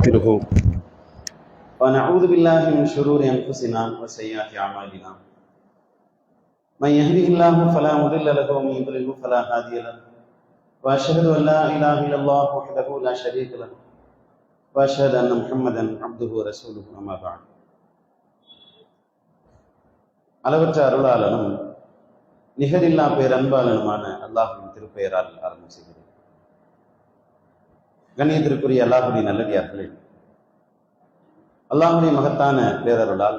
ونستغفره ونعوذ بالله من شرور أنفسنا وسيئات أعمالنا من يهده الله فلا مضل له ومن يضلل فلا هادي له وأشهد أن لا إله إلا الله وحده لا شريك له وأشهد أن محمدا عبده ورسوله أما بعد. அளவற்ற அருளாளனும் நிகரில்லா பேரன்பாளனுமான அல்லாஹ்வின் திருப்பெயரால் ஆரம்பிச்சுகிறேன். கண்ணியத்திற்குரிய அல்லாஹ்வுடைய நல்லடியார்களே, அல்லாஹ்வுடைய மகத்தான பேரருளால்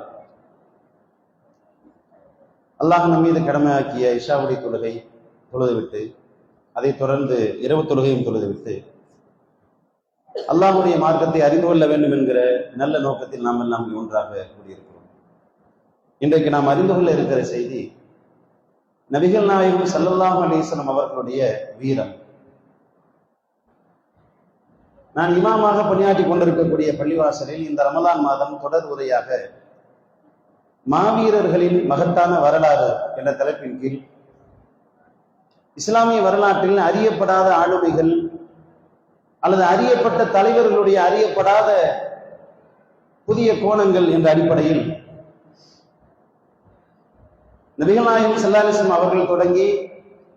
அல்லாஹ் நம் மீது கடமையாக்கிய இஷாவுடைய தொழுகை தொழுதுவிட்டு அதைத் தொடர்ந்து இரவு தொழுகையும் தொழுதுவிட்டு அல்லாஹ்வுடைய மார்க்கத்தை அறிந்து கொள்ள வேண்டும் என்கிற நல்ல நோக்கத்தில் நாம் எல்லாம் ஒன்றாக கூடியிருக்கிறோம். இன்றைக்கு நாம் அறிந்து கொள்ள இருக்கிற செய்தி நபிகள் நாயகம் ஸல்லல்லாஹு அலைஹி வஸல்லம் அவர்களுடைய வீரம். நான் இமாமாக பணியாற்றி கொண்டிருக்கக்கூடிய பள்ளிவாசலில் இந்த ரமலான் மாதம் தொடர் உரையாக மாவீரர்களின் மகத்தான வரலாறு என்ற தலைப்பின் கீழ் இஸ்லாமிய வரலாற்றில் அறியப்படாத ஆளுமைகள் அல்லது அறியப்பட்ட தலைவர்களுடைய அறியப்படாத புதிய கோணங்கள் என்ற அடிப்படையில் நபிகள் நாயகம் ஸல்லல்லாஹு அலைஹி வஸல்லம் அவர்கள் தொடங்கி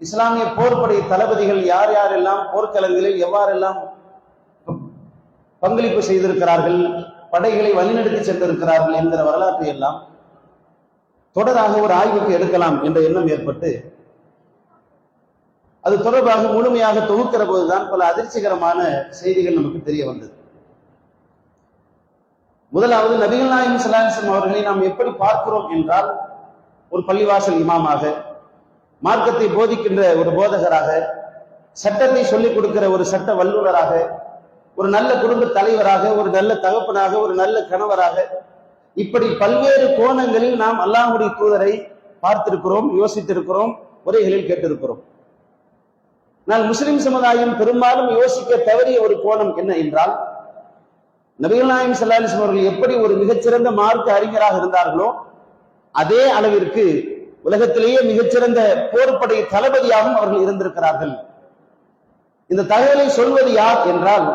இஸ்லாமிய போர்ப்படை தளபதிகள் யார் யாரெல்லாம் போர்க்களங்களில் எவ்வாறெல்லாம் பங்களிப்பு செய்திருக்கிறார்கள், படைகளை வழிநடத்தி சென்றிருக்கிறார்கள் என்கிற வரலாற்றை எல்லாம் தொடராக ஒரு ஆய்வுக்கு எடுக்கலாம் என்ற எண்ணம் ஏற்பட்டு அது தொடர்பாக முழுமையாக தொகுக்கிற போதுதான் பல அதிர்ச்சிகரமான செய்திகள் நமக்கு தெரிய வந்தது. முதலாவது, நபிகள் நாயகம் ஸல்லல்லாஹு அலைஹி வஸல்லம் அவர்களை நாம் எப்படி பார்க்கிறோம் என்றால், ஒரு பள்ளிவாசல் இமாமாக, மார்க்கத்தை போதிக்கின்ற ஒரு போதகராக, சட்டத்தை சொல்லிக் கொடுக்கிற ஒரு சட்ட வல்லுநராக, ஒரு நல்ல குடும்ப தலைவராக, ஒரு நல்ல தகப்பனாக, ஒரு நல்ல கணவராக, இப்படி பல்வேறு கோணங்களில் நாம் அல்லாஹ்வுடைய தூதரை பார்த்திருக்கிறோம், யோசித்திருக்கிறோம், உரைகளில் கேட்டிருக்கிறோம். ஆனால் முஸ்லிம் சமுதாயம் பெரும்பாலும் யோசிக்க தவறிய ஒரு கோணம் என்ன என்றால், நபிகள் நாயகம் ஸல்லல்லாஹு அலைஹி வஸல்லம் அவர்கள் எப்படி ஒரு மிகச்சிறந்த மார்க்க அறிஞராக இருந்தார்களோ அதே அளவிற்கு உலகத்திலேயே மிகச்சிறந்த போர்ப்படை தளபதியாகவும் அவர்கள் இருந்திருக்கிறார்கள். இந்த தகவலை சொல்வது யார் என்றால்,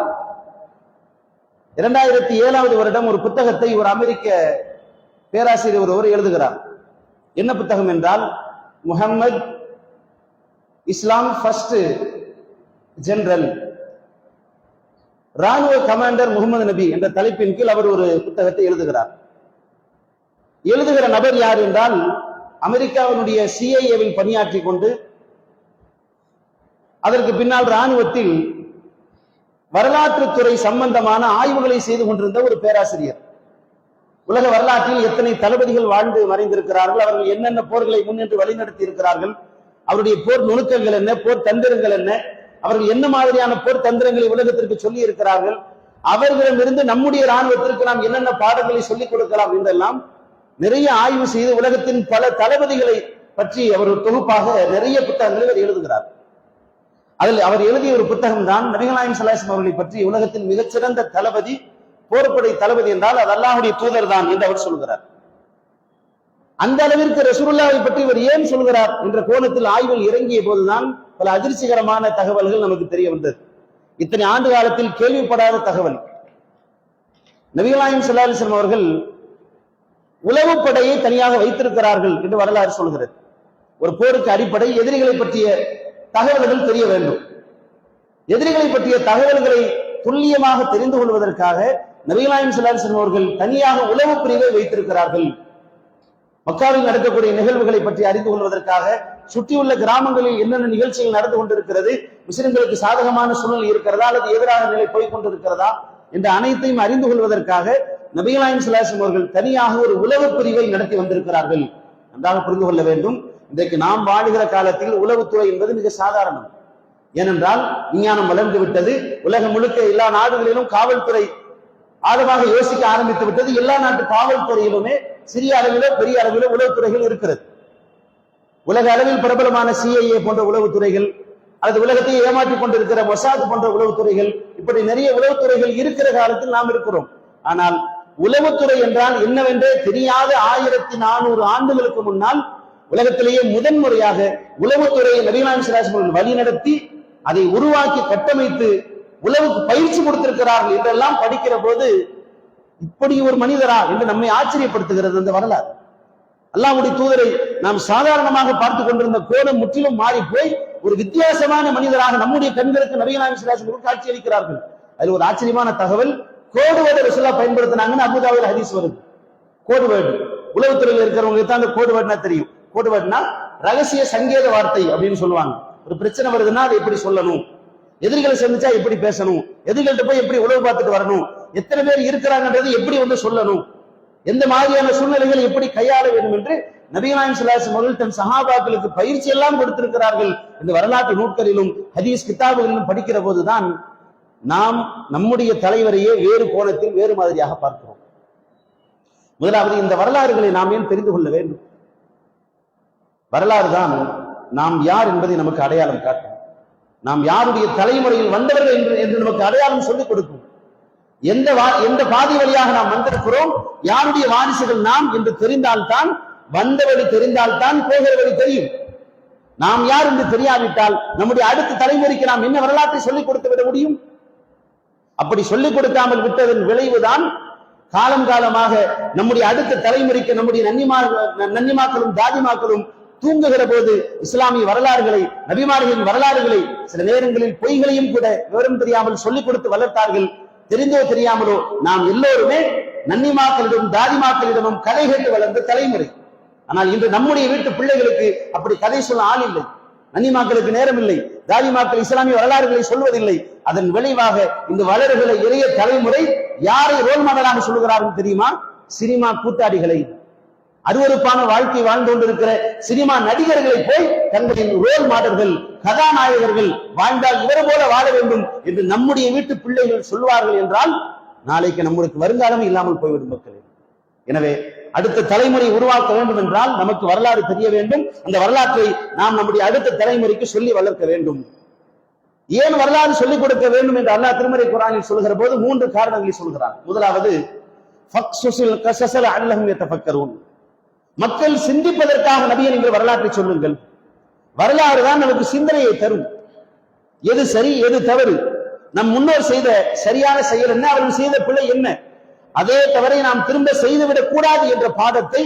2007 வருடம் ஒரு புத்தகத்தை ஒரு அமெரிக்க பேராசிரியர் ஒருவர் எழுதுகிறார். என்ன புத்தகம் என்றால், முஹம்மது இஸ்லாம் ஃபர்ஸ்ட் ஜெனரல், ராணுவ கமாண்டர் முகமது நபி என்ற தலைப்பின் கீழ் அவர் ஒரு புத்தகத்தை எழுதுகிறார். எழுதுகிற நபர் யார் என்றால், அமெரிக்காவினுடைய CIA-வில் பணியாற்றி கொண்டு அதற்கு பின்னால் ராணுவத்தில் வரலாற்று துறை சம்பந்தமான ஆய்வுகளை செய்து கொண்டிருந்த ஒரு பேராசிரியர். உலக வரலாற்றில் எத்தனை தளபதிகள் வாழ்ந்து மறைந்திருக்கிறார்கள், அவர்கள் என்னென்ன போர்களை முன்னின்று வழிநடத்தி இருக்கிறார்கள், அவருடைய போர் நுணுக்கங்கள் என்ன, போர் தந்திரங்கள் என்ன, அவர்கள் என்ன மாதிரியான போர் தந்திரங்களை உலகத்திற்கு சொல்லி இருக்கிறார்கள், அவர்களிடமிருந்து நம்முடைய ராணுவத்திற்கு நாம் என்னென்ன பாடங்களை சொல்லிக் கொடுக்கலாம் என்றெல்லாம் நிறைய ஆய்வு செய்து உலகத்தின் பல தளபதிகளை பற்றி அவர் ஒரு தொகுப்பாக நிறைய புத்தகங்களை அவர் எழுதுகிறார். அதில் அவர் எழுதிய ஒரு புத்தகம் தான் நபிகள் நாயகம் ஸல்லல்லாஹு அலைஹி வஸல்லம் அவர்களை பற்றி உலகத்தின் மிகச்சிறந்த தளபதி, போர்ப்படை தளபதி என்றால் அது அல்லாஹ்வுடைய தூதர் தான் என்று அவர் சொல்கிறார். அந்த அளவிற்கு ரசூலுல்லாஹை பற்றி இவர் ஏன் சொல்கிறார் என்ற கோணத்தில் ஆய்வில் இறங்கிய போதுதான் பல அதிர்ச்சிகரமான தகவல்கள் நமக்கு தெரிய வந்தது. இத்தனை ஆண்டு காலத்தில் கேள்விப்படாத தகவல். நபிகள் நாயகம் ஸல்லல்லாஹு அலைஹி வஸல்லம் அவர்கள் உளவுப்படையை தனியாக வைத்திருக்கிறார்கள் என்று வரலாறு சொல்கிறது. ஒரு போருக்கு அடிப்படை எதிரிகளை பற்றிய தகவல்கள் தெரிய வேண்டும். எதிரிகளை பற்றிய தகவல்களை துல்லியமாக தெரிந்து கொள்வதற்காக நபிகள் நாயகம் ஸல்லல்லாஹு அலைஹி வஸல்லம் அவர்கள் தனியாக உளவு பிரிவை வைத்திருக்கிறார்கள். மக்காவில் நடக்கக்கூடிய நிகழ்வுகளை பற்றி அறிந்து கொள்வதற்காக, சுற்றியுள்ள கிராமங்களில் என்னென்ன நிகழ்ச்சிகள் நடந்து கொண்டிருக்கிறது, முஸ்லிம்களுக்கு சாதகமான சூழ்நிலை இருக்கிறதா அல்லது எதிராக நிலை போய்கொண்டிருக்கிறதா என்ற அனைத்தையும் அறிந்து கொள்வதற்காக நபிகள் நாயகம் ஸல்லல்லாஹு அலைஹி வஸல்லம் அவர்கள் தனியாக ஒரு உளவு பிரிவை நடத்தி வந்திருக்கிறார்கள். நன்றாக புரிந்து கொள்ள வேண்டும். இன்றைக்கு நாம் வாழுகிற காலத்தில் உளவுத்துறை என்பது மிக சாதாரணம். ஏனென்றால் விஞ்ஞானம் வளர்ந்து விட்டது. உலகம் முழுக்க எல்லா நாடுகளிலும் காவல்துறை ஆழமாக யோசிக்க ஆரம்பித்து விட்டது. எல்லா நாட்டு காவல்துறையிலுமே சிறிய அளவிலோ பெரிய அளவிலோ உளவுத்துறைகள் இருக்கிறது. உலக அளவில் பிரபலமான CIA போன்ற உளவுத்துறைகள், அல்லது உலகத்தை ஏமாற்றிக் கொண்டிருக்கிற மொசாத் போன்ற உளவுத்துறைகள், இப்படி நிறைய உளவுத்துறைகள் இருக்கிற காலத்தில் நாம் இருக்கிறோம். ஆனால் உளவுத்துறை என்றால் என்னவென்றே தெரியாத 1400 ஆண்டுகளுக்கு முன்னால் உலகத்திலேயே முதன்முறையாக உளவுத்துறையை நபிகள் நாயகம் ஸல்லல்லாஹு அலைஹி வஸல்லம் வழி நடத்தி அதை உருவாக்கி கட்டமைத்து உளவுக்கு பயிற்சி கொடுத்திருக்கிறார்கள் என்றெல்லாம் படிக்கிற போது இப்படி ஒரு மனிதரா என்று நம்மை ஆச்சரியப்படுத்துகிறது அந்த வரலாறு. அல்லாஹ்வுடைய தூதரை நாம் சாதாரணமாக பார்த்து கொண்டிருந்த கோணம் முற்றிலும் மாறி போய் ஒரு வித்தியாசமான மனிதராக நம்முடைய கண்களுக்கு நபிகள் நாயகம் ஸல்லல்லாஹு அலைஹி வஸல்லம் காட்சி அளிக்கிறார்கள். அதில் ஒரு ஆச்சரியமான தகவல், கோடு வேர்டு ரசூலுல்லாஹ் பயன்படுத்தினாங்கன்னு அபூதாவுல ஹதீஸ் வருது. கோடு வேர்டு உளவுத்துறையில் இருக்கிறவங்களுக்கு தான் அந்த கோடு வேர்டுனா தெரியும். கோடு வேர்டுனா ரகசிய சங்கேத வார்த்தை அப்படின்னு சொல்லுவாங்க. ஒரு பிரச்சனை வருதுன்னா அதை எப்படி சொல்லணும், எதிரிகளை சந்திச்சா எப்படி பேசணும், எதிரிகள்கிட்ட போய் எப்படி உளவு பார்த்துட்டு வரணும், எத்தனை பேர் இருக்கிறாங்கன்றது எப்படி வந்து சொல்லணும், எந்த மாதிரியான சூழ்நிலைகள் எப்படி கையாள வேண்டும் என்று நபிகள் நாயகம் ஸல்லல்லாஹு அலைஹி வஸல்லம் தன் சஹாபாக்களுக்கு பயிற்சி எல்லாம் கொடுத்திருக்கிறார்கள். இந்த வரலாற்று நூட்களிலும் ஹதீஸ் கிதாபுகளிலும் படிக்கிற போதுதான் நாம் நம்முடைய தலைவரையே வேறு கோணத்தில் வேறு மாதிரியாக பார்க்கிறோம். முதலாவது இந்த வரலாறுகளை நாம் ஏன் தெரிந்து கொள்ள வேண்டும்? வரலாறு தான் நாம் யார் என்பதை நமக்கு அடையாளம் காட்டும். நாம் யாருடைய தலைமுறையில் வந்தவர்கள் என்று நமக்கு அடையாளம் சொல்லிக் கொடுக்கும். எந்த பாதி வழியாக நாம் வந்திருக்கிறோம், யாருடைய வாரிசுகள் நாம் என்று தெரிந்தால்தான், வந்த வழி தெரிந்தால்தான் போகிற வழி தெரியும். நாம் யார் என்று தெரியாவிட்டால் நம்முடைய அடுத்த தலைமுறைக்கு நாம் என்ன வரலாற்றை சொல்லிக் கொடுத்து விட முடியும்? அப்படி சொல்லிக் கொடுக்காமல் விட்டதன் விளைவுதான் காலம் காலமாக நம்முடைய அடுத்த தலைமுறைக்கு நம்முடைய நன்னிமாக்களும் தாதிமாக்களும் தூங்குகிற போது இஸ்லாமிய வரலாறுகளை, நபிமார்களின் வரலாறுகளை, சில நேரங்களில் பொய்களையும் கூட விவரம் தெரியாமல் சொல்லிக் கொடுத்து வளர்த்தார்கள். தெரிந்தோ தெரியாமலோ நாம் எல்லோருமே நன்னிமாக்களிடம் தாதிமாக்களிடமும் கதை கேட்டு வளர்ந்த தலைமுறை. ஆனால் இன்று நம்முடைய வீட்டு பிள்ளைகளுக்கு அப்படி கதை சொல்ல ஆள் இல்லை, நன்னிமாக்களுக்கு நேரம் இல்லை, தாதிமாக்கள் இஸ்லாமிய வரலாறுகளை சொல்வதில்லை. அதன் விளைவாக இந்த வளர்கிற இளைய தலைமுறை யாரை ரோல் மாடலாக சொல்லுகிறார்கள் தெரியுமா? சினிமா கூத்தாடிகளை, அருவருப்பான வாழ்க்கை வாழ்ந்து கொண்டிருக்கிற சினிமா நடிகர்களை போய் தங்களின் ரோல் மாடல்கள், கதாநாயகர்கள், வாழ்ந்தால் இவர் போல வாழ வேண்டும் என்று நம்முடைய வீட்டு பிள்ளைகள் சொல்வார்கள் என்றால் நாளைக்கு நம்மளுக்கு வருங்காலமே இல்லாமல் போய்விடும் மக்களே. எனவே அடுத்த தலைமுறை உருவாக்க வேண்டும் என்றால் நமக்கு வரலாறு தெரிய வேண்டும். அந்த வரலாற்றை நாம் நம்முடைய அடுத்த தலைமுறைக்கு சொல்லி வளர்க்க வேண்டும். ஏன் வரலாறு சொல்லிக் கொடுக்க வேண்டும் என்று அல்லாஹ் திருமறை குர்ஆனில் சொல்கிற போது 3 காரணங்களை சொல்கிறார். முதலாவது, ஃபக்ஸுஸில் கஸஸ லஅல்லஹும் யதஃபக்கரூன், மக்கள் சிந்திப்பதற்காக நபியே நீங்கள் வரலாற்றை சொல்லுங்கள். வரலாறு தான் நமக்கு சிந்தனையை தரும். எது சரி எது தவறு, நம் முன்னோர் செய்த சரியான செயல் என்ன, அவர்கள் செய்த பிழை என்ன, அதே தவறை நாம் திரும்ப செய்துவிடக் கூடாது என்ற பாடத்தை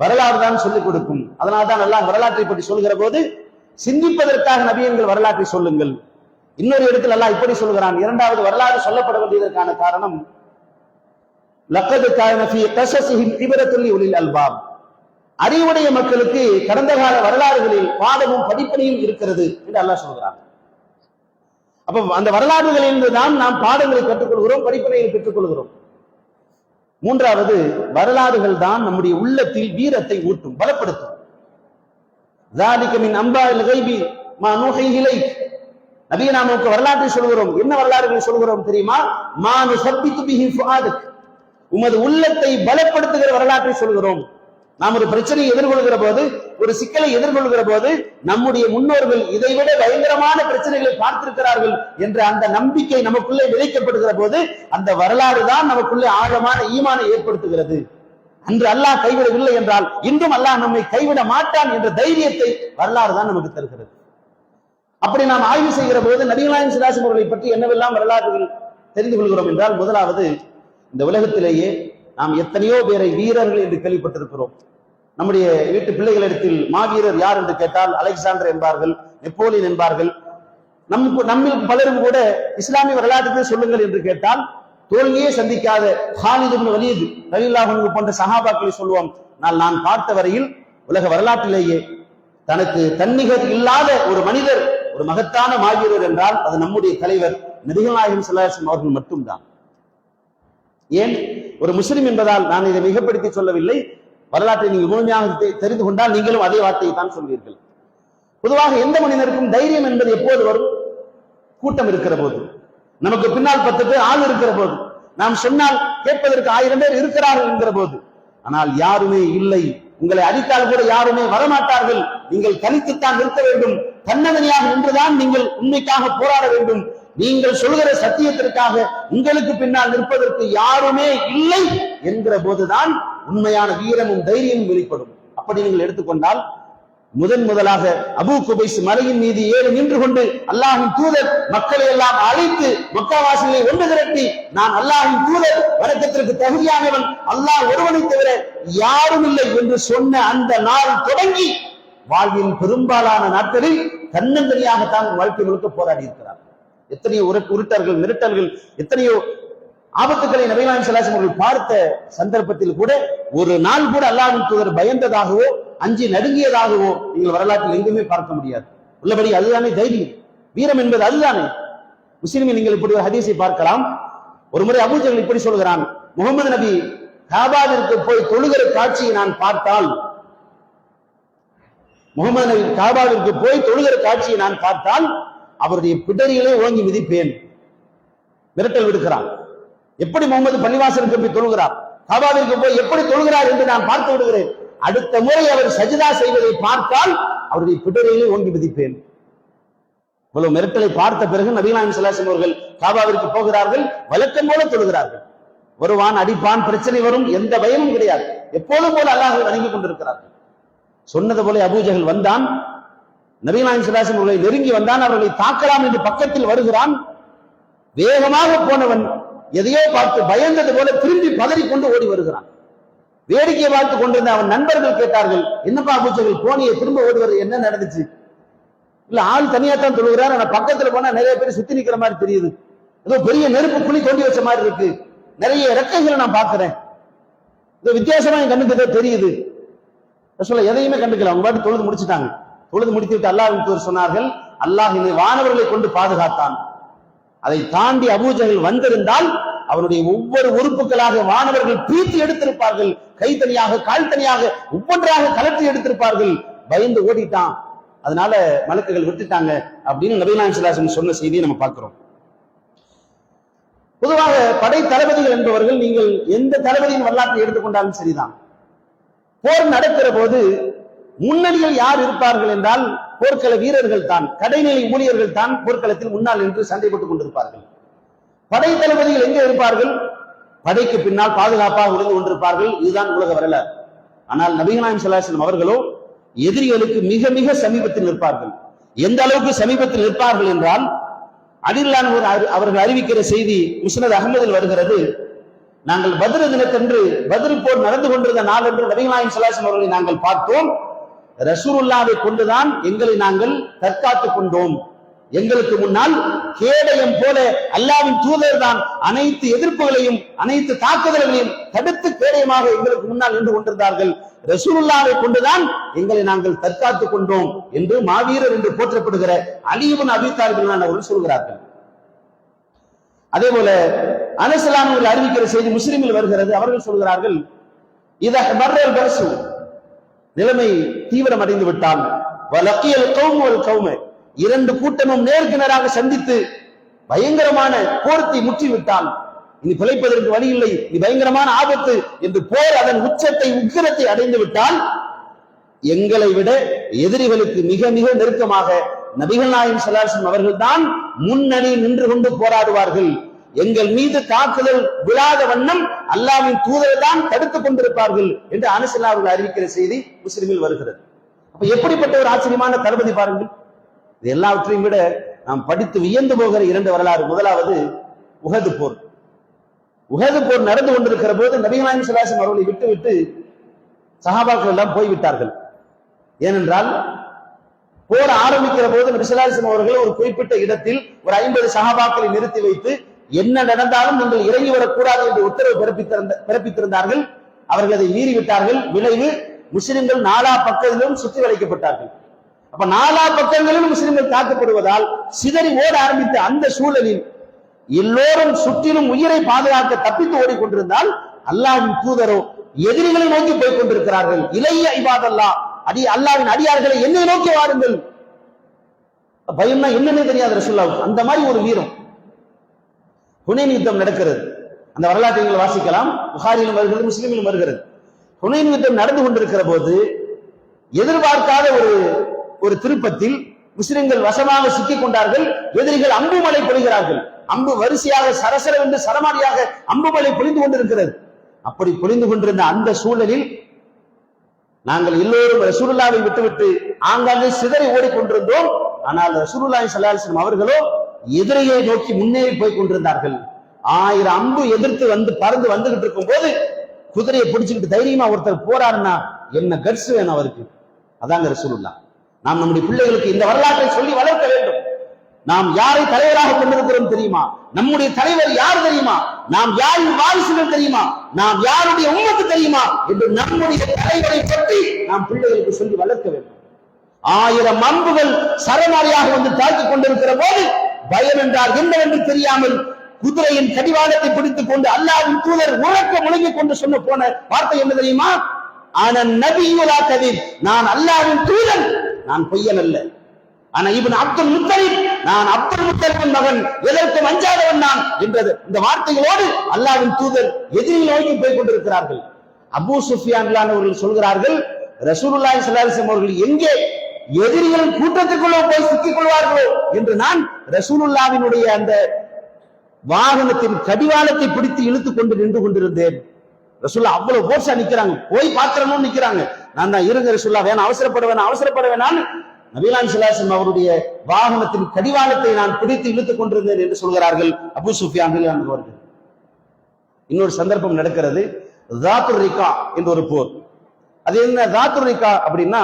வரலாறு தான் சொல்லிக் கொடுக்கும். அதனால்தான் அல்லாஹ் வரலாற்றை பற்றி சொல்கிற போது சிந்திப்பதற்காக நபியங்கள் வரலாற்றை சொல்லுங்கள். இன்னொரு இடத்தில் அல்லாஹ் இப்படி சொல்கிறான். இரண்டாவது, வரலாறு சொல்லப்பட வேண்டியதற்கான காரணம், லக்கத் கான ஃபீ கஸஸிஹிம் இப்ரத்துல் லிஉலில் அல்பாப், அறிவுடைய மக்களுக்கு கடந்த கால வரலாறுகளில் பாடமும் படிப்பனையும் இருக்கிறது என்று அல்லாஹ் சொல்கிறான். அப்ப அந்த வரலாறுகளில் தான் நாம் பாடங்களை கற்றுக்கொள்கிறோம், படிப்பனையை பெற்றுக் கொள்கிறோம். மூன்றாவது, வரலாறுகள் தான் நம்முடைய உள்ளத்தில் வீரத்தை ஊட்டும், பலப்படுத்தும். ذَلِكَ مِنْ أَنْبَاءِ الْغَيْبِ مَا نُوحِيهِ إِلَيْكَ, நபியே நாம் நமக்கு வரலாற்றை சொல்கிறோம். என்ன வரலாறுகளை சொல்கிறோம் தெரியுமா? مَا نُثَبِّتُ بِهِ فُؤَادَكَ, உமது உள்ளத்தை பலப்படுத்துகிற வரலாற்றை சொல்கிறோம். நாம் ஒரு பிரச்சனையை எதிர்கொள்கிற போது, ஒரு சிக்கலை எதிர்கொள்கிற போது, நம்முடைய முன்னோர்கள் இதைவிட பயங்கரமான பிரச்சனைகளை பார்த்திருக்கிறார்கள் என்ற அந்த நம்பிக்கை நமக்குள்ளே விதைக்கப்படுகிற போது அந்த வரலாறு தான் நமக்குள்ளே ஆழமான ஈமானை ஏற்படுத்துகிறது. அன்று அல்லாஹ் கைவிடவில்லை என்றால் இன்றும் அல்லாஹ் நம்மை கைவிட மாட்டான் என்ற தைரியத்தை வரலாறு தான் நமக்கு தருகிறது. அப்படி நாம் ஆய்வு செய்கிற போது நபிகள் நாயகம் ஸல்லல்லாஹு அலைஹி வஸல்லம் அவர்களை பற்றி என்னவெல்லாம் வரலாறுகள் தெரிந்து கொள்கிறோம் என்றால், முதலாவது, இந்த உலகத்திலேயே நாம் எத்தனையோ பேரை வீரர்கள் என்று கேள்விப்பட்டிருக்கிறோம். நம்முடைய வீட்டு பிள்ளைகளிடத்தில் மாவீரர் யார் என்று கேட்டால் அலெக்சாண்டர் என்பார்கள், நெப்போலியன் என்பார்கள். நம்மில் பலரும் கூட இஸ்லாமிய வரலாற்றுக்கு சொல்லுங்கள் என்று கேட்டால் தோல்வியே சந்திக்காத காலித் இப்னு வலீத் ரலியல்லாஹு அன்ஹு போன்ற சஹாபாக்களை சொல்லுவோம். நான் பார்த்த வரையில் உலக வரலாற்றிலேயே தனக்கு தன்னிகர் இல்லாத ஒரு மனிதர், ஒரு மகத்தான மாவீரர் என்றால் அது நம்முடைய தலைவர் நபிகள் நாயகம் ஸல்லல்லாஹு அலைஹி வஸல்லம் அவர்கள் மட்டும்தான். ஏன்? ஒரு முஸ்லிம் என்பதால் நான் இதை மிகப்படுத்தி சொல்லவில்லை. வரலாற்றை நீங்கள் முழுமையாக தெரிந்து கொண்டால் நீங்களும் அதே வார்த்தையை தான் சொல்வீர்கள். பொதுவாக எந்த மனிதருக்கும் தைரியம் என்பது எப்போது வரும்? கூட்டம் இருக்கிற போது, நமக்கு பின்னால் 10 பேர் ஆள் இருக்கிற போது, நாம் சொன்னால் கேட்பதற்கு 1000 பேர் இருக்கிறார்கள் என்கிற போது. ஆனால் யாருமே இல்லை, உங்களை அடித்தால் கூட யாருமே வரமாட்டார்கள். நீங்கள் தனித்துத்தான் நிற்க வேண்டும், தன்னதனியாக நின்றுதான் நீங்கள் உண்மைக்காக போராட வேண்டும். நீங்கள் சொல்கிற சத்தியத்திற்காக உங்களுக்கு பின்னால் நிற்பதற்கு யாருமே இல்லை என்கிற போதுதான் உண்மையான வீரமும் தைரியமும் வெளிப்படும். அப்படி நீங்கள் எடுத்துக்கொண்டால் முதலாக அபூ குபைஸ் மலையின் மீது ஏறி நின்று கொண்டு அல்லாஹ்வின் தூதர் மக்களை எல்லாம் அழைத்து மக்காவாசிகளை ஒன்று திரட்டி, நான் அல்லாஹ்வின் தூதர், வணக்கத்திற்கு தகுதியானவன் அல்லாஹ் ஒருவனை தவிர யாரும் இல்லை என்று சொன்ன அந்த நாள் தொடங்கி வாழ்வின் பெரும்பாலான நாட்களில் தன்னந்தனியாக தான் வாழ்க்கை முழுக்க போராடி இருக்கிறார். எத்தனையோ உருட்டர்கள், மிரட்டல்கள், எத்தனையோ ஆபத்துக்களை நபி நாயகம் ஸல்லல்லாஹு அலைஹி வஸல்லம் பார்த்த சந்தர்ப்பத்தில் கூட ஒரு நாள் கூட அல்லாஹ்வின் தூதர் பயந்ததாகவோ அஞ்சி நடுங்கியதாகவோ நீங்கள் வரலாற்றில் எங்குமே பார்க்க முடியாது. உள்ளபடி அதுதானே தைரியம், வீரம் என்பது அதுதானே. முஸ்லிமில் நீங்கள் இப்படி ஒரு ஹதீஸை பார்க்கலாம். ஒரு முறை அபூ ஜஹல் இப்படி சொல்கிறான், முகமது நபி காபாவிற்கு போய் தொழுகிற காட்சியை நான் பார்த்தால், முகமது நபி காபாவிற்கு போய் தொழுகிற காட்சியை நான் பார்த்தால் அவருடைய பிடரிகளை ஓங்கி மிதிப்பேன். மிரட்டல் விடுக்கிறான். எப்படி முகமது பள்ளிவாசலுக்கு போய் தொழுகிறார், காபாவிற்கு போய் எப்படி தொழுகிறார் என்று நான் பார்த்து விடுகிறேன். அடுத்த முறை அவர் சஜிதா செய்வதை பார்த்தால் அவருடைய பிடரிகளை ஓங்கி மிதிப்பேன். இவ்வளவு மிரட்டலை பார்த்த பிறகு நபி நாயகம் ஸல்லல்லாஹு அலைஹி வஸல்லம் அவர்கள் காபாவிற்கு போகிறார்கள். வழக்கம் போல தொழுகிறார்கள். வருவான், அடிப்பான், பிரச்சனை வரும், எந்த பயமும் கிடையாது. எப்போதும் போல அல்லாஹ்வை வணங்கிக் கொண்டிருக்கிறார்கள். சொன்னது போல அபூ ஜஹல் வந்தான், நபி நாயகம் ஸல்லல்லாஹு அலைஹி வஸல்லம் அவர்களை நெருங்கி வந்தான். அவர்களை தாக்கலாம் என்று பக்கத்தில் வருகிறான். வேகமாக போனவன் எதையோ பார்த்து பயந்தது போல திரும்பி பதறிக்கொண்டு ஓடி வருகிறான். வேடிக்கையை பார்த்து கொண்டிருந்த அவன் நண்பர்கள் கேட்டார்கள், என்னப்பா அபூ ஜஹல் போனியே திரும்ப ஓடி வருது, என்ன நடந்துச்சு? இல்ல, ஆள் தனியா தான் தொழுகிறார், ஆனா பக்கத்துல போனா நிறைய பேர் சுத்தி நிக்கிற மாதிரி தெரியுது, ஏதோ பெரிய நெருப்பு குழி தோண்டி வச்ச மாதிரி இருக்கு, நிறைய இறக்கைகளை நான் பாக்குறேன், ஏதோ வித்தியாசமா என் கண்ணுக்கு தெரியுது. சொல்ல எதையுமே கண்டுக்கல, அவங்க பாட்டு தொழுது முடிச்சுட்டாங்க. தொழுது முடித்து விட்டு அல்லாஹ்வின் தூதர் சொன்னார்கள், அல்லாஹ் இந்த வானவர்களை கொண்டு பாதுகாத்தான். அதை தாண்டி அபூ ஜஹல் வந்திருந்தால் அவருடைய ஒவ்வொரு உறுப்புகளாக வானவர்கள் பீத்தி எடுத்திருப்பார்கள், கை தனியாக கால் தனியாக ஒவ்வொன்றாக கலட்டி எடுத்திருப்பார்கள். பயந்து ஓடிட்டான், அதனால மலக்குகள் விட்டுட்டாங்க அப்படின்னு நபி நாயகம் ஸல்லல்லாஹு அலைஹி வஸல்லம் சொன்ன செய்தியை நம்ம பார்க்கிறோம். பொதுவாக படை தளபதிகள் என்பவர்கள் நீங்கள் எந்த தளபதியின் வரலாற்றை எடுத்துக்கொண்டாலும் சரிதான், போர் நடக்கிற போது முன்னணியில் யார் இருப்பார்கள் என்றால் போர்க்கள வீரர்கள் தான், கடைநிலை ஊழியர்கள் தான் போர்க்களத்தில் முன்னால் என்று சண்டை போட்டுக் கொண்டிருப்பார்கள். படை தளபதிகள் எங்கே இருப்பார்கள்? படைக்கு பின்னால் பாதுகாப்பாக இருந்து கொண்டிருப்பார்கள். இதுதான் உலக வரலாறு. ஆனால் நபிகள் நாயகம் ஸல்லல்லாஹு அலைஹி வஸல்லம் அவர்களோ எதிரிகளுக்கு மிக மிக சமீபத்தில் நிற்பார்கள். எந்த அளவுக்கு சமீபத்தில் நிற்பார்கள் என்றால், அலில்லான் அவர்கள் அறிவிக்கிற செய்தி முஸ்னத் அஹ்மதில் வருகிறது. நாங்கள் பத்ர் தினத்தன்று, பத்ர் போர் நடந்து கொண்டிருந்த நாள் என்று நபிகள் நாயகம் ஸல்லல்லாஹு அலைஹி வஸல்லம் அவர்களை நாங்கள் பார்த்தோம். ரசூலுல்லாஹ்வை கொண்டுதான் எங்களை நாங்கள் தற்காத்துக் கொண்டோம். எங்களுக்கு முன்னால் கேடயம் போல அல்லாஹ்வின் தூதர் தான் அனைத்து எதிர்ப்புகளையும் அனைத்து தாக்குதல்களையும் தடுத்து கேடயமாக எங்களுக்கு முன்னால் நின்று கொண்டிருந்தார்கள். ரசூலுல்லாஹ்வை கொண்டுதான் எங்களை நாங்கள் தற்காத்துக் கொண்டோம் என்று மாவீரர் என்று போற்றப்படுகிற அலி இப்னு அபீ தாலிப் அவர்கள் சொல்கிறார்கள். அதே போல அனஸ் ரலியல்லாஹு அன்ஹு அறிவிக்கிற செய்தி முஸ்லிமில் வருகிறது. அவர்கள் சொல்கிறார்கள், இத மர்ரல் பர்சு, நிலைமை தீவிரம் அடைந்து விட்டால், வலக்கியல் கௌம் வல் கௌம, இரண்டு கூட்டமும் நேருக்கு நேராக சந்தித்து பயங்கரமான போர்த்தை முற்றிவிட்டால், இனி பிழைப்பதற்கு வழி இல்லை, இது பயங்கரமான ஆபத்து என்று போர் அதன் உச்சத்தை உக்கிரத்தை அடைந்து விட்டால், எங்களை விட எதிரிகளுக்கு மிக மிக நெருக்கமாக நபிகள் நாயகம் ஸல்லல்லாஹு அலைஹி வஸல்லம் அவர்கள் தான் முன்னணி நின்று கொண்டு போராடுவார்கள். எங்கள் மீது தாக்குதல் விழாத வண்ணம் அல்லாஹ்வின் தூதர் தான் தடுத்துக் கொண்டிருப்பார்கள் என்று அனஸ் ரலியல்லாஹு அன்ஹு அறிவிக்கிற செய்தி முஸ்லிமில் வருகிறது. அப்ப எப்படிப்பட்ட ஒரு ஆச்சரியமான தளபதி பாருங்கள். இது எல்லாவற்றையும் விட நாம் படித்து வியந்து போகிற இரண்டு வரலாறு. முதலாவது உஹது போர். உஹது போர் நடந்து கொண்டிருக்கிற போது நபிகள் நாயகம் ஸல்லல்லாஹு அலைஹி வஸல்லம் அவர்களை விட்டுவிட்டு சஹாபாக்கள் எல்லாம் போய்விட்டார்கள். ஏனென்றால் போர் ஆரம்பிக்கிற போது நபி ஸல்லல்லாஹு அலைஹி வஸல்லம் அவர்கள் ஒரு குறிப்பிட்ட இடத்தில் ஒரு 50 சஹாபாக்களை நிறுத்தி வைத்து என்ன நடந்தாலும் நீங்கள் இறங்கி வரக்கூடாது என்று உத்தரவு பிறப்பித்திருந்தார்கள். அவர்கள் அதை மீறிவிட்டார்கள். விளைவு முஸ்லிம்கள் நாலா பக்கத்திலும் சுற்றி வளைக்கப்பட்டார்கள். அப்ப நாலா பக்கங்களிலும் முஸ்லிம்கள் தாக்கப்படுவதால் சிதறி ஓட ஆரம்பித்த அந்த சூழலில் எல்லோரும் சுற்றிலும் உயிரை பாதுகாக்க தப்பித்து ஓடிக்கொண்டிருந்தால் அல்லாஹ்வின் தூதரோ எதிரிகளை நோக்கி போய் கொண்டிருக்கிறார்கள். இளைய இபாதல்லாஹ், அல்லாஹ்வின் அடியார்களை என்னை நோக்கி வாருங்கள். பயம்னா என்னன்னே தெரியாது ரசூலுல்லாஹ்வுக்கு. அந்த மாதிரி ஒரு வீரம். ஹுனைன் யுத்தம் நடக்கிறது. அந்த வரலாற்றை நீங்கள் வாசிக்கலாம். புகாரியிலும் வருகிறது, முஸ்லிமிலும் வருகிறது. ஹுனைன் யுத்தம் நடந்து கொண்டிருக்கிற போது எதிர்பார்க்காத ஒரு திருப்பத்தில் முஸ்லிம்கள் வசமாக சிக்கிக் கொண்டார்கள். எதிரிகள் அம்பு மழை பொழிகிறார்கள். அம்பு வரிசையாக சரசரவென்று சரமாரியாக அம்பு மழை பொழிந்து கொண்டிருக்கிறது. அப்படி பொழிந்து கொண்டிருந்த அந்த சூழலில் நாங்கள் எல்லோரும் ரசூலுல்லாவை விட்டுவிட்டு ஆங்காங்கே சிதறி ஓடிக்கொண்டிருந்தோம். ஆனால் ரசூலுல்லாஹி ஸல்லல்லாஹு அலைஹி வஸல்லம் அவர்களோ எதிரியை நோக்கி முன்னேறி போய் கொண்டிருந்தார்கள். 1000 அம்பு எதிர்த்து பறந்து வந்துகிட்டு இருக்கும் போது குதிரையை பிடிச்சுக்கிட்டு தைரியமா ஒருத்தர் போறாருன்னா என்ன கட்ஸ் வேணும் அவருக்கு. அதாங்க ரசூலுல்லாஹ். நாம் நம்முடைய பிள்ளைகளுக்கு இந்த வரலாற்றை சொல்லி வளர்க்க வேண்டும். நாம் யாரை தலைவராக கொண்டிருக்கிறோம் தெரியுமா? நம்முடைய தலைவர் யார் தெரியுமா? நாம் யாரின் வாரிசுகள் தெரியுமா? நாம் யாருடைய உம்மத்து தெரியுமா என்று நம்முடைய தலைவரை பற்றி நாம் பிள்ளைகளுக்கு சொல்லி வளர்க்க வேண்டும். 1000 அம்புகள் சரமாரியாக வந்து தாக்கிக் கொண்டிருக்கிற போது பயம் என்றால் என்னவென்று தெரியாமல் குதிரையின் கடிவாளத்தை பிடித்துக் கொண்டு அல்லாஹ்வின் தூதர் உறக்க முழங்கிக் கொண்டு போன வார்த்தை என்ன தெரியுமா? ஆனன் நபியுலா கதீப், நான் அல்லாஹ்வின் தூதன், நான் பொய்யன் அல்ல. ஆனா இப்னு அப்துல் முத்தலிப், நான் அப்துல் முத்தலிபின் மகன், எதற்கும் அஞ்சாதவன் நான் என்றது. இந்த வார்த்தைகளோடு அல்லாஹ்வின் தூதர் எதிரில் நோக்கி போய் கொண்டிருக்கிறார்கள். அபூ சுஃபியான் அவர்கள் சொல்கிறார்கள், ரசூலுல்லாஹி ஸல்லல்லாஹு அலைஹி வஸல்லம் அவர்கள் எங்கே எதிரிகள் கூட்டத்திற்குள்ள போய் சிக்கிக் கொள்வார்களோ என்று நான் ரசூலுல்லாஹ்வினுடைய அந்த வாகனத்தின் கடிவாளத்தை பிடித்து இழுத்துக் கொண்டு நின்று கொண்டிருந்தேன். ரசூலுல்லாஹ் அவ்வளவு போர்ஸா நிக்கிறாங்க, போய் பாத்திரமும் நிக்கிறாங்க. நான் தான் இருங்க ரசூலுல்லாஹ், வேணாம் அவசரப்பட வேணாம் நபிகள் ஸல்லல்லாஹு அலைஹி வஸல்லம் அவருடைய வாகனத்தின் கடிவாளத்தை நான் பிடித்து இழுத்துக் கொண்டிருந்தேன் என்று சொல்கிறார்கள் அபூ சுஃபியான் அவர்கள். இன்னொரு சந்தர்ப்பம் நடக்கிறது, ஸாத்துர் ரிகா என்ற ஒரு போர். அது என்ன ஸாத்துர் ரிகா அப்படின்னா,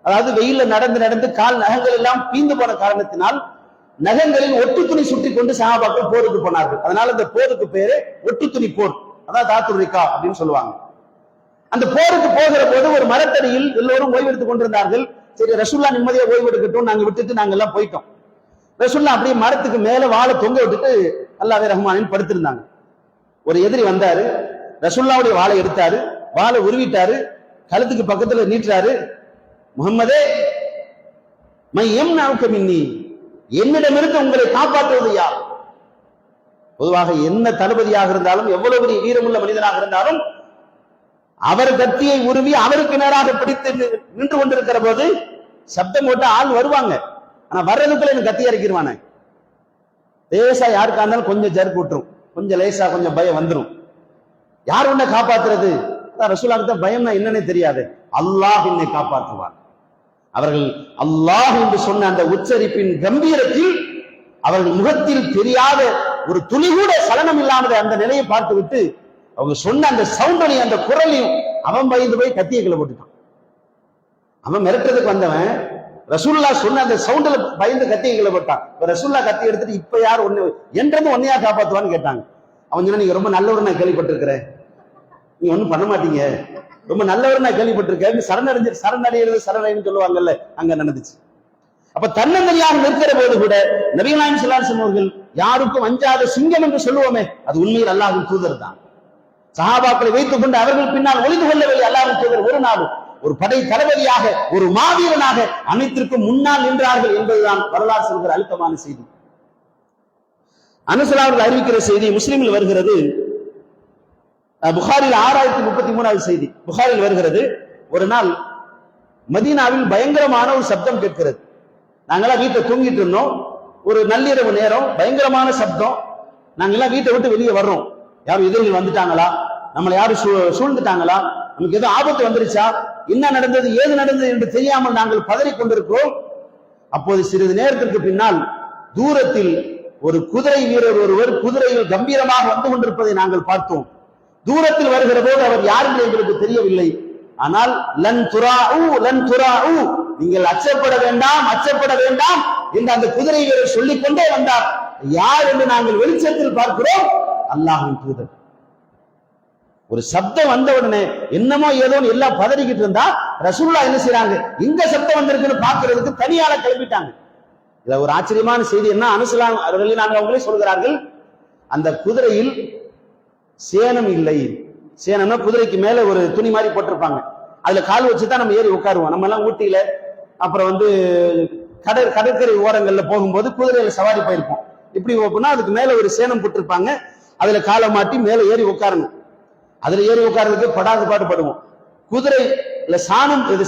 அதாவது வெயில நடந்து கால் நகங்கள் எல்லாம் பீந்து போன காரணத்தினால் நகங்களில் ஒட்டு துணி சுற்றி கொண்டு சஹாபாக்கள் போருக்கு போனார்கள். அதனால அந்த போருக்கு பேரு ஒட்டு துணி போர், அதான் ஸாத்துர் ரிகா அப்படின்னு சொல்லுவாங்க. அந்த போருக்கு போகிற போது ஒரு மரத்தடியில் எல்லோரும் ஓய்வெடுத்துக் கொண்டிருந்தார்கள். சரி, ரசூலுல்லாஹ் நிம்மதியா ஓய்வு எடுக்கட்டும், நாங்க விட்டுட்டு நாங்க எல்லாம் போயிட்டோம். ரசூலுல்லாஹ் அப்படியே மரத்துக்கு மேல வாளை தொங்க விட்டுட்டு அல்லாஹ்வே ரஹ்மானின் படுத்திருந்தாங்க. ஒரு எதிரி வந்தாரு, ரசூலுல்லாஹ்வுடைய வாளை எடுத்தாரு, வாளை உருவிட்டாரு, கழுத்துக்கு பக்கத்துல நீட்டுறாரு. முஹம்மதே மை யம்னஉக மின்னி, என்னிடமிருந்து உங்களை காப்பாற்றுவது யார்? பொதுவாக என்ன தளபதியாக இருந்தாலும், எவ்வளவு பெரிய வீரமுள்ள மனிதனாக இருந்தாலும், அவர் கத்தியை உருவி அவருக்கு நேராக பிடித்து நின்று கொண்டிருக்கிற போது சப்தம் போட்டு ஆள் வருவாங்க. ஆனா வர்றதுக்குள்ள எனக்கு கத்தி இறக்கிடுவானே. லேசா யாருக்கா இருந்தாலும் கொஞ்சம் ஜர்க் விட்டுரும், கொஞ்சம் லேசா கொஞ்சம் பயம் வந்துடும். யார் உன்னை காப்பாத்துறது? ரசூலுல்லாஹ்வுக்கு தான் பயம்னா என்னன்னே தெரியாது. அல்லாஹ் என்னை காப்பாற்றுவான். அவர்கள் அல்லாஹ் என்று சொன்ன அந்த உச்சரிப்பின் கம்பீரத்தில் அவர்கள் முகத்தில் தெரியாத ஒரு துளி கூட சலனம் இல்லாத அந்த நிலையை பார்த்து விட்டு அவங்க சொன்ன அந்த சவுண்டையும் அந்த குரலையும் அவன் பயந்து போய் கத்தியை கீழே போட்டுட்டான். அவன் மிரட்டுறதுக்கு வந்தவன் ரசூலுல்லாஹ் சொன்ன அந்த சவுண்ட்ல பயந்து கத்தியை கீழே போட்டான். ரசூலுல்லாஹ் கத்தி எடுத்துட்டு இப்ப யார் ஒண்ணு என்றது ஒன்னையா காப்பாத்துவான்னு கேட்டாங்க. அவன் சொன்னா, நீங்க ரொம்ப நல்லவர் நான் கேள்விப்பட்டிருக்கிறேன், நீங்க ஒண்ணும் பண்ண மாட்டீங்க, ரொம்ப நல்லவர் நான் கேள்விப்பட்டிருக்கேன், சரணடைன்னு சொல்லுவாங்கல்ல, அங்க நடந்துச்சு. அப்ப தன்னந்தனியாக நிற்கிற போது கூட நபிகள் நாயகம் ஸல்லல்லாஹு அலைஹி வஸல்லம் அவர்கள் யாருக்கும் அஞ்சாத சிங்கம் என்று சொல்லுவோமே, அது உண்மையில் அல்லாஹ்வின் தூதர் தான். சஹாபாக்களை வைத்துக் கொண்டு அவர்கள் பின்னால் ஒளிந்து கொள்ளவில்லை. அல்லாஹ்வின் தூதர் ஒரு நாள் ஒரு படை தளபதியாக, ஒரு மாவீரனாக அனைத்திற்கும் முன்னால் நின்றார்கள் என்பதுதான் வரலாறு சொல்கிற அழுத்தமான செய்தி. அனஸ் அவர்கள் அறிவிக்கிற செய்தி முஸ்லிமில் வருகிறது, புகாரில் 6033வது செய்தி புகாரில் வருகிறது. ஒரு நாள் மதீனாவில் பயங்கரமான ஒரு சப்தம் கேட்கிறது. நாங்கெல்லாம் வீட்டை தூங்கிட்டு இருந்தோம், ஒரு நள்ளிரவு நேரம், பயங்கரமான சப்தம். நாங்கெல்லாம் வீட்டை விட்டு வெளியே வர்றோம். யாரும் எதிரிகள் வந்துட்டாங்களா, நம்மளை யாரும் சூழ்ந்துட்டாங்களா, நமக்கு ஏதோ ஆபத்து வந்துருச்சா, என்ன நடந்தது ஏது நடந்தது என்று தெரியாமல் நாங்கள் பதறிக் கொண்டிருக்கிறோம். அப்போது சிறிது நேரத்திற்கு பின்னால் தூரத்தில் ஒரு குதிரை வீரர் ஒருவர் குதிரையில் கம்பீரமாக வந்து கொண்டிருப்பதை நாங்கள் பார்த்தோம். தூரத்தில் வருகிற போது அவர் யார் என்று எங்களுக்கு தெரியவில்லை. ஆனால் லன் துராஉ, நீங்கள் அச்சப்பட வேண்டாம் என்று அந்த குதிரை வீரர் சொல்லிக் கொண்டே வந்தார். யார் என்று நாங்கள் வெளிச்சத்தில் பார்க்கிறோம், அல்லாஹ்வின் தூதர். ஒரு சப்தம் வந்த உடனே என்னமோ ஏதோ எல்லாம் பதறிக்கிட்டு இருந்தா ரசூலுல்லாஹ் என்ன செய்றாங்க, எங்க சப்தம் வந்திருக்குன்னு பாக்குறதுக்கு தனியால கிளம்பிட்டாங்க. இதுல ஒரு ஆச்சரியமான செய்தி என்ன, அனஸ் அவங்களே சொல்கிறார்கள், அந்த குதிரையில் சேனம் இல்லை. சேனம்னா குதிரைக்கு மேல ஒரு துணி மாதிரி போட்டிருப்பாங்க, அதுல கால் வச்சுதான் நம்ம ஏறி உட்காருவோம். நம்ம எல்லாம் ஊட்டியில அப்புறம் கடற்கரை ஓரங்கள்ல போகும்போது குதிரையில சவாரி போயிருப்போம். இப்படி போனா அதுக்கு மேல ஒரு சேனம் போட்டிருப்பாங்க, அதுல காலை மாட்டி மேல ஏறி உட்காரணும். அதுல ஏறி உட்கார்றதுக்கு படாத பாடுபடுவோம். குதிரையில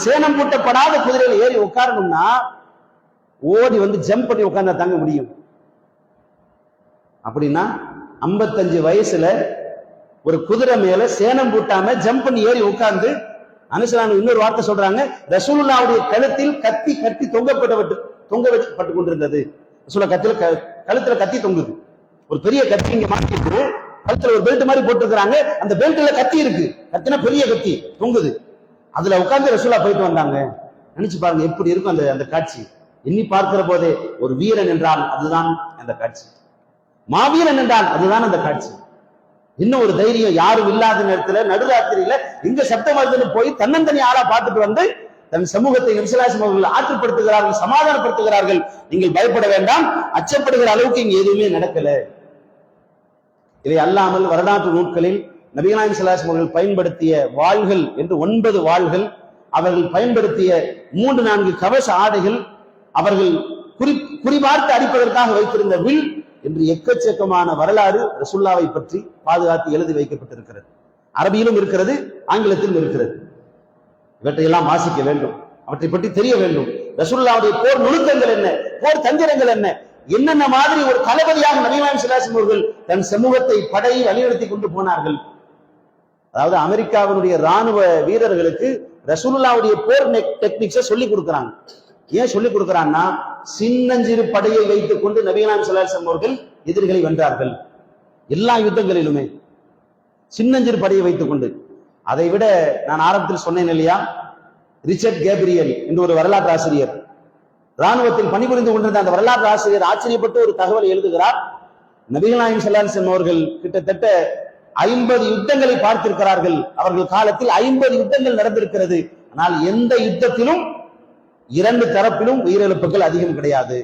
சேனம் பூட்டப்படாத குதிரையில ஏறி உட்காரணும்னா ஓடி வந்து ஜம்ப் பண்ணி உட்கார்ந்தா தாங்க முடியும். அப்படின்னா 55 வயசுல ஒரு குதிரை மேல சேனம் பூட்டாம ஜம்ப் பண்ணி ஏறி உட்கார்ந்து அனுசலான இன்னொரு வார்த்தை சொல்றாங்க, ரசூலுல்லாவுடைய கழுத்தில் கத்தி கட்டி தொங்கப்பட்டு கொண்டிருந்தது. ரசூலுல்லாஹ் கழுத்துல கத்தி தொங்குது. ஒரு பெரிய கத்தி இங்க மாட்டிட்டு கழுத்துல ஒரு பெல்ட் மாதிரி போட்டுருக்காங்க. அந்த பெல்ட்ல கத்தி இருக்கு. கத்தினா பெரிய கத்தி தொங்குது. அதுல உட்கார்ந்து ரசூலுல்லாஹ் போயிட்டு வந்தாங்க. நினைச்சு பாருங்க எப்படி இருக்கும் அந்த அந்த காட்சி. எண்ணி பார்க்கிற போதே ஒரு வீரன் என்றால் அதுதான் அந்த காட்சி. மாவீரன் என்றால் அதுதான் அந்த காட்சி. இன்னும் ஒரு தைரியம், யாரும் இல்லாத நேரத்துல நடுராத்திரியில எங்க சப்தம் வருதுன்னு போய் தன்னந்தனி ஆளா பார்த்துட்டு வந்து தன் சமூகத்தை நபி ஸல்லல்லாஹு அலைஹி வஸல்லம் அவர்கள் ஆற்றுப்படுத்துகிறார்கள், சமாதானப்படுத்துகிறார்கள். நீங்கள் பயப்பட வேண்டாம், அச்சப்படுகிற அளவுக்கு இங்க எதுவுமே நடக்கல. இதை அல்லாமல் வரலாற்று நூல்களில் நபிகள் நாயகம் ஸல்லல்லாஹு அலைஹி வஸல்லம் அவர்கள் பயன்படுத்திய வாள்கள் என்று 9 வாள்கள், அவர்கள் பயன்படுத்திய 3-4 கவச ஆடைகள், அவர்கள் குறிபார்த்து அடிப்பதற்காக வைத்திருந்த வில் என்று எக்கச்சக்கமான வரலாறு ரசூலுல்லாவை பற்றி பாதுகாத்து எழுதி வைக்கப்பட்டிருக்கிறது. அரபியிலும் இருக்கிறது, ஆங்கிலத்திலும் இருக்கிறது. இவற்றையெல்லாம் வாசிக்க வேண்டும், அவற்றை பற்றி தெரிய வேண்டும். ரசூலுல்லாவுடைய போர் நுணுக்கங்கள் என்ன, போர் தந்திரங்கள் என்ன, என்னென்ன மாதிரி ஒரு தளபதியாக நபி நாயகம் ஸல்லல்லாஹு அலைஹி வஸல்லம் அவர்கள் தன் சமூகத்தை படையை வழிநடத்தி கொண்டு போனார்கள். அதாவது அமெரிக்காவினுடைய ராணுவ வீரர்களுக்கு ரசூலுல்லாவுடைய போர் டெக்னிக்ஸை சொல்லி கொடுக்குறாங்க. ஏன் சொல்லி கொடுக்குறான்னா, சின்னஞ்சிறு படையை வைத்துக் கொண்டு நபிகள் நாயகம் ஸல்லல்லாஹு அலைஹி வஸல்லம் அவர்கள் எதிரிகளை வென்றார்கள். எல்லா யுத்தங்களிலுமே சின்னஞ்சிறு படையை வைத்துக் கொண்டு. அதை விட நான் ஆரம்பத்தில் சொன்னேன் இல்லையா, ரிச்சர்ட் கேப்ரியல் என்று ஒரு வரலாற்று ஆசிரியர், ராணுவத்தில் பணிபுரிந்து கொண்டிருந்த அந்த வரலாற்று ஆசிரியர் ஆச்சரியப்பட்டு ஒரு தகவல் எழுதுகிறார். நபிகள் நாயகம் ஸல்லல்லாஹு அலைஹி வஸல்லம் அவர்கள் கிட்டத்தட்ட 50 யுத்தங்களை பார்த்திருக்கிறார்கள். அவர்கள் காலத்தில் 50 யுத்தங்கள் நடந்திருக்கிறது. ஆனால் எந்த யுத்தத்திலும் 2 தரப்பிலும் உயிரிழப்புகள் அதிகம் கிடையாது.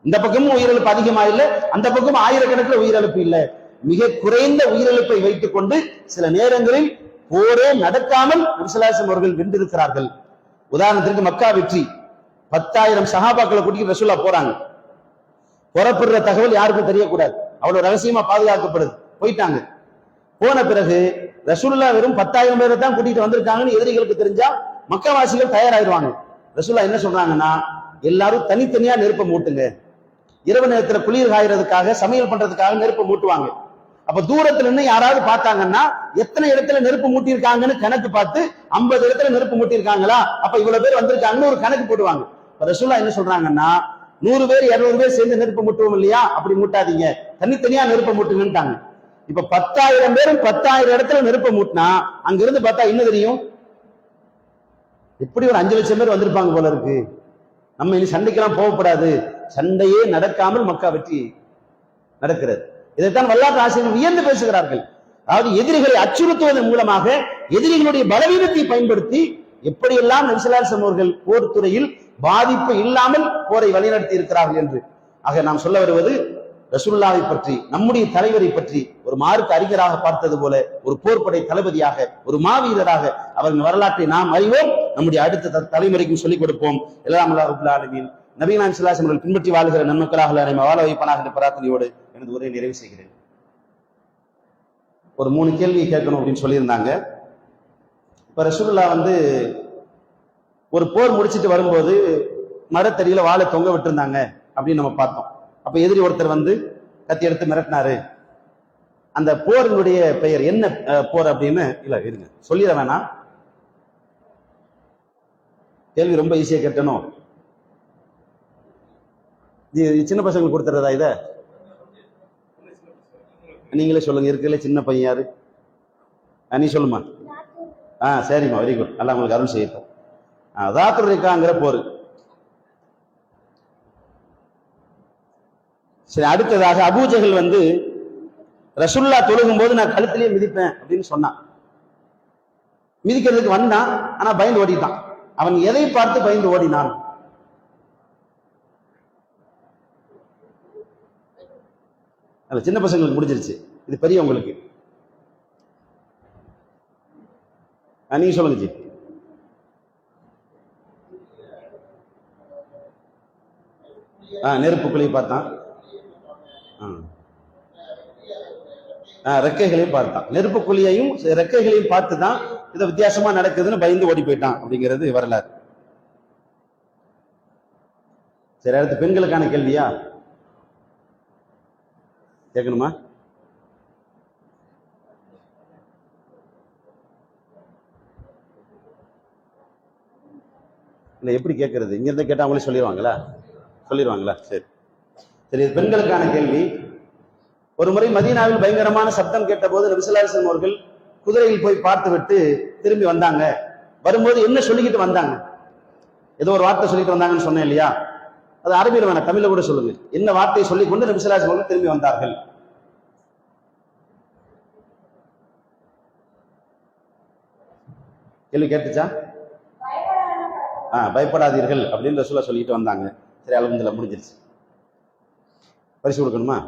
இந்த பக்கமும் உயிரிழப்பு அதிகமா இல்லை, அந்த பக்கம் ஆயிரக்கணக்கில் உயிரிழப்பு இல்லை. மிக குறைந்த உயிரிழப்பை வைத்துக் கொண்டு சில நேரங்களில் போரே நடக்காமல் நபி ஸல்லல்லாஹு அலைஹி வஸல்லம் அவர்கள் வென்றிருக்கிறார்கள். உதாரணத்திற்கு மக்கா வெற்றி, 10,000 சஹாபாக்களை கூட்டிட்டு ரசூலுல்லாஹ் போறாங்க. புறப்படுற தகவல் யாருக்கும் தெரியக்கூடாது, அவ்வளவு ரகசியமா பாதுகாக்கப்படுது. போயிட்டாங்க. போன பிறகு ரசூலுல்லாஹ் வெறும் 10,000 பேரை தான் கூட்டிட்டு வந்திருக்காங்கன்னு எதிரிகளுக்கு தெரிஞ்சா மக்காவாசிகள் தயாராயிருவாங்க. ரசூலுல்லாஹ் என்ன சொல்றாங்கன்னா, எல்லாரும் தனித்தனியா நெருப்பை மூட்டுங்க. இரவு நேரத்துல குளிர் காயறதுக்காக, சமையல் பண்றதுக்காக நெருப்பை மூட்டுவாங்க. அப்ப தூரத்துல இருந்து யாராவது பார்த்தாங்கன்னா எத்தனை இடத்துல நெருப்பு மூட்டியிருக்காங்கன்னு கணக்கு பார்த்து 50 இடத்துல நெருப்பு மூட்டியிருக்காங்களா, அப்ப இவ்வளவு பேர் வந்திருக்காங்கன்னு ஒரு கணக்கு போடுவாங்க. ரசூலுல்லாஹ் என்ன சொல்றாங்கன்னா, 100 பேர் 200 பேர் சேர்ந்து நெருப்பு மூட்டுவோம் இல்லையா, அப்படி மூட்டாதீங்க, தனித்தனியா நெருப்பை மூட்டுங்கன்ட்டாங்க. இப்ப 10,000 பேரும் 10,000 இடத்துல நெருப்பை மூட்டினா அங்க இருந்து பார்த்தா என்ன தெரியும், எப்படி ஒரு 5 லட்சம் பேர் வந்திருப்பாங்க போல இருக்கு. நம்ம இனி சண்டைக்கெல்லாம் போகப்படாது, சண்டையே நடக்காமல் மக்கா வெற்றி நடக்கிறது. இதைத்தான் வரலாற்று ஆசிரியர்கள் வியந்து பேசுகிறார்கள். அதாவது எதிரிகளை அச்சுறுத்துவதன் மூலமாக எதிரிகளுடைய பலவீனத்தை பயன்படுத்தி எப்படியெல்லாம் நபி ஸல்லல்லாஹு அலைஹி வஸல்லம் அவர்கள் போர் துறையில் பாதிப்பு இல்லாமல் போரை வழிநடத்தி இருக்கிறார்கள் என்று. ஆக நாம் சொல்ல வருவது, ரசூலுல்லாவை பற்றி, நம்முடைய தலைவரை பற்றி ஒரு மார்க்க அறிஞராக பார்த்தது போல ஒரு போர்படை தளபதியாக, ஒரு மாவீரராக அவரின் வரலாற்றை நாம் அறிவோம், நம்முடைய அடுத்த தலைமுறைக்கும் சொல்லிக் கொடுப்போம். எல்லாம் அல்லாஹ் ரப்பல் ஆலமீன் நபி நாயகம் ஸல்லல்லாஹு அலைஹி வஸல்லம் அவர்கள் பின்பற்றி வாழ்கிற நன்மக்களாக எல்லாரையும் வாழ வைப்பானாக என்ற பிரார்த்தனையோடு எனது உரையை நிறைவு செய்கிறேன். ஒரு 3 கேள்வி கேட்கணும் அப்படின்னு சொல்லியிருந்தாங்க. இப்ப ரசூலுல்லாஹ் ஒரு போர் முடிச்சிட்டு வரும்போது மரத்தடியில வாழை தொங்க விட்டுருந்தாங்க அப்படின்னு நம்ம பார்த்தோம். அப்ப எதிரி ஒருத்தர் கத்தி எடுத்து மிரட்டினாரு. அந்த போரினுடைய பெயர் என்ன போர் அப்படின்னு இல்ல இருங்க சொல்லிட வேணாம், கேள்வி ரொம்ப ஈஸியா கேட்டணும். சின்ன பசங்களுக்கு கொடுத்துறதா இத? நீங்களே சொல்லுங்க, இருக்கல சின்ன பையன் யாரு? நீ சொல்லுமா. சரிம்மா, வெரி குட், நல்லா உங்களுக்கு அருள் செய்யட்டும். தாத்துர் ரிகாங்கிற போர். சரி, அடுத்ததாக அபூஜஹல் ரசூலுல்லாஹ் தொழுகும் போது நான் கழுத்திலேயே மிதிப்பேன் அப்படின்னு சொன்னான். மிதிக்கிறதுக்கு வந்தான், ஆனா பயந்து ஓடிட்டான். அவன் எதை பார்த்து பயந்து ஓடினான்? சின்ன பசங்களுக்கு முடிஞ்சிருச்சு, இது பெரியவங்களுக்கு. நீங்க சொல்லுங்க ஜி. நெருப்புக்குள்ளே பார்த்தான், ரெக்கைகளையும் பார்த்தான். நெருப்புக்குழியையும் ரெக்கைகளையும் பார்த்துதான் இது வித்தியாசமா நடக்குதுன்னு பயந்து ஓடி போயிட்டான் அப்படிங்கிறது வரலாறு. சரி, அடுத்து பெண்களுக்கான கேள்வியா கேட்கணுமா? இல்லை எப்படி கேட்கறது? இங்கிருந்து கேட்டால் அவங்களே சொல்லிடுவாங்களா? சரி சரி, இது பெண்களுக்கான கேள்வி. ஒரு முறை மதீனாவில் பயங்கரமான சப்தம் கேட்ட போது நபி ஸல்லல்லாஹு அலைஹி வஸல்லம் அவர்கள் குதிரையில் போய் பார்த்து விட்டு திரும்பி வந்தாங்க. வரும்போது என்ன சொல்லிக்கிட்டு வந்தாங்க? ஏதோ ஒரு வார்த்தை சொல்லிட்டு வந்தாங்கன்னு சொன்னேன் இல்லையா? அது அரபியில் வேணாம், தமிழ்ல கூட சொல்லுங்க. என்ன வார்த்தையை சொல்லிக் கொண்டு நபி ஸல்லல்லாஹு அலைஹி வஸல்லம் திரும்பி வந்தார்கள்? கேள்வி கேட்டுச்சா? பயப்படாதீர்கள் அப்படின்னு ரசூலுல்லாஹ் சொல்லிட்டு வந்தாங்க. சரி, அல்ஹம்துலில்லாஹ் முடிஞ்சிருச்சு. பரிசு கொடுக்கணுமா?